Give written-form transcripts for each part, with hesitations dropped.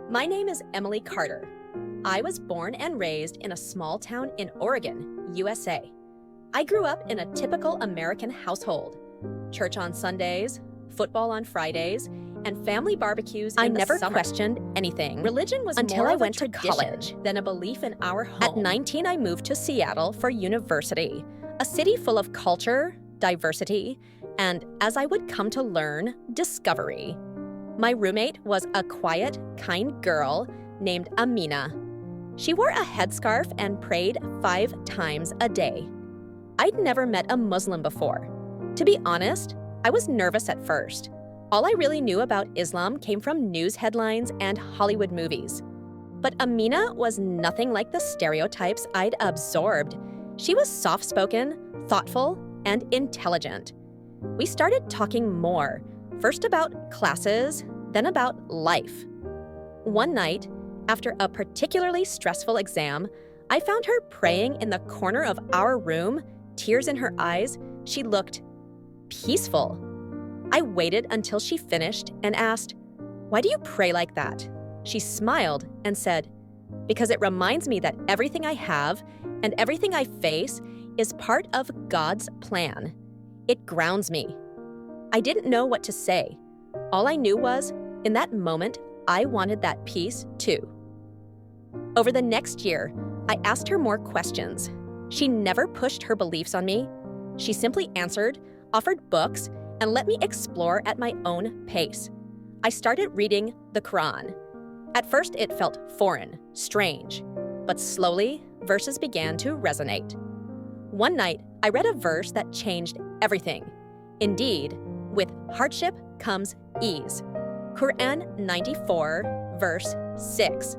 My name is Emily Carter. I was born and raised in a small town in Oregon, USA. I grew up in a typical American household. Church on Sundays, football on Fridays, and family barbecues in the summer. I never questioned anything. Religion was until I went to college than a belief in our home. At 19, I moved to Seattle for university, a city full of culture, diversity, and, as I would come to learn, discovery. My roommate was a quiet, kind girl named Amina. She wore a headscarf and prayed 5 times a day. I'd never met a Muslim before. To be honest, I was nervous at first. All I really knew about Islam came from news headlines and Hollywood movies. But Amina was nothing like the stereotypes I'd absorbed. She was soft-spoken, thoughtful, and intelligent. We started talking more, first about classes, then about life. One night, after a particularly stressful exam, I found her praying in the corner of our room, tears in her eyes. She looked peaceful. I waited until she finished and asked, "Why do you pray like that?" She smiled and said, "Because it reminds me that everything I have and everything I face is part of God's plan. It grounds me." I didn't know what to say. All I knew was, in that moment, I wanted that peace too. Over the next year, I asked her more questions. She never pushed her beliefs on me. She simply answered, offered books, and let me explore at my own pace. I started reading the Quran. At first, it felt foreign, strange, but slowly, verses began to resonate. One night, I read a verse that changed everything. Indeed, with hardship comes ease. Quran 94, verse 6.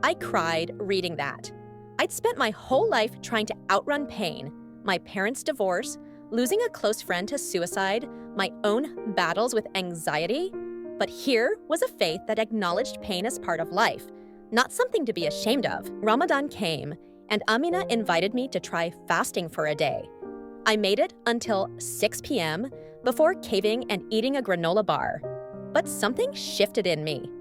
I cried reading that. I'd spent my whole life trying to outrun pain, my parents' divorce, losing a close friend to suicide, my own battles with anxiety. But here was a faith that acknowledged pain as part of life, not something to be ashamed of. Ramadan came, and Amina invited me to try fasting for a day. I made it until 6 p.m. before caving and eating a granola bar. But something shifted in me.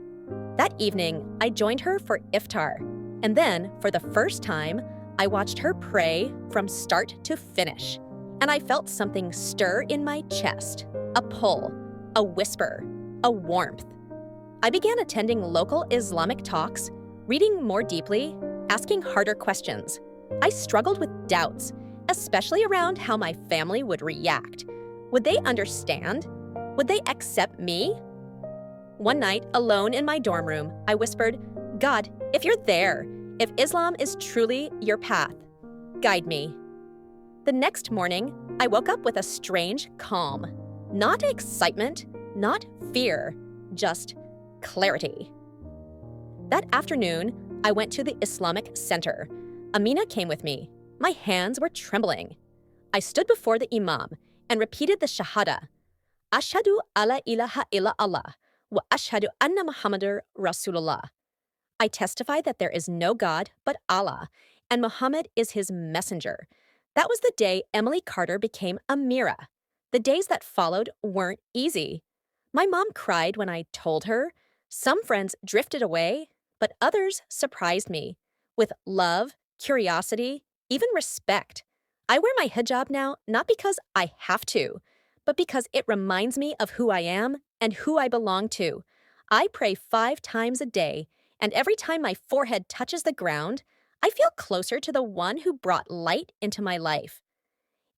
That evening, I joined her for iftar, and then, for the first time, I watched her pray from start to finish. And I felt something stir in my chest, a pull, a whisper, a warmth. I began attending local Islamic talks, reading more deeply, asking harder questions. I struggled with doubts, especially around how my family would react. Would they understand? Would they accept me? One night, alone in my dorm room, I whispered, "God, if you're there, if Islam is truly your path, guide me." The next morning, I woke up with a strange calm. Not excitement, not fear, just clarity. That afternoon, I went to the Islamic Center. Amina came with me. My hands were trembling. I stood before the imam and repeated the shahada. Ashhadu alla ilaha illa Allah wa ashhadu anna Muhammadur Rasulullah. I testify that there is no God but Allah, and Muhammad is his messenger. That was the day Emily Carter became Amira. The days that followed weren't easy. My mom cried when I told her. Some friends drifted away, but others surprised me with love, curiosity, even respect. I wear my hijab now not because I have to, but because it reminds me of who I am and who I belong to. I pray 5 times a day, and every time my forehead touches the ground, I feel closer to the one who brought light into my life.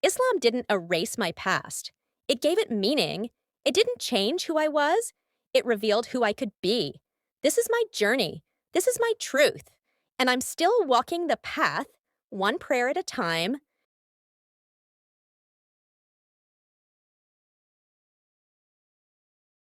Islam didn't erase my past. It gave it meaning. It didn't change who I was. It revealed who I could be. This is my journey. This is my truth. And I'm still walking the path, one prayer at a time,